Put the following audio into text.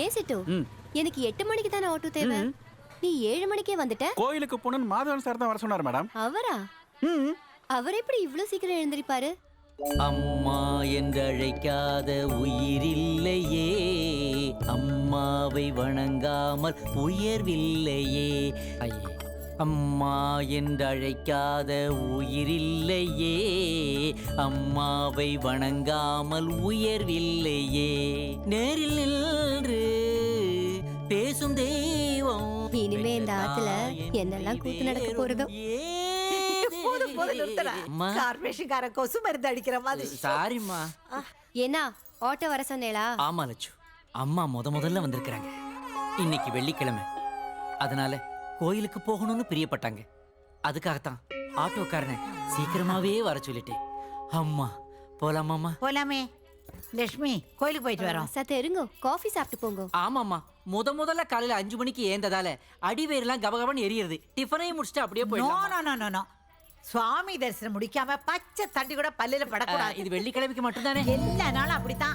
ஏன் சிட்டு எனக்கு 8 மணிக்கு தானே ஆட்டோ தேவை. நீ 7 மணிக்கே வந்துட்ட. கோயிலுக்கு போகணும்னு மாதவன் சார் தான் வர சொன்னார் மேடம். அவரா? அவர் எப்படி இவ்ளோ சீக்கிரம் எழுந்திருப்பாரு? அம்மா என்றழைக்காத உயிரில்லையே, அம்மாவை வணங்காமல் உயர்வில்லையே. ஐயே, அம்மா என்றழைக்காத உயிரில்லையே, அம்மாவை வணங்காமல் உயர்வில்லையே. நேரில் நின்று பேசும் தெய்வம். இனிமே இந்த ஆத்துல என்னெல்லாம் கூத்து நடக்க போறதோ. கார்பரேஷன்கார கொசு மருந்து அடிக்கிற மாதிரி. சாரிம்மா. என்ன ஆட்டோ வர சொன்னேளா? ஆமா லட்சு, அம்மா முதல்ல வந்திருக்கிறாங்க. இன்னைக்கு வெள்ளிக்கிழமை, அதனால கோயிலுக்கு போகணும்னு பிரியப்பட்டாங்க. அதுக்காகத்தான் ஆட்டோக்காரனை சீக்கிரமாவே வர சொல்லிட்டேன். அம்மா போலாமாம்மா? போலாமே. லட்சுமி, கோயிலுக்கு போயிட்டு வரோம். சத்த இருங்கோ, காஃபி சாப்பிட்டு போங்க. ஆமாம்மா, முதல்ல காலையில 5 மணிக்கு ஏந்ததால அடிவேரெல்லாம் கபகபன்னு எரியுது. டிஃபனையும் முடிச்சுட்டு அப்படியே நோ போயிடலாம். No no no. சுவாமி தரிசனம் முடிக்காம பச்சை தண்ணி கூட பல்லுல படக்கூடாது. இது வெள்ளிக்கிழமைக்கு மட்டும்தானே? எல்லா நாளும் அப்படித்தான்.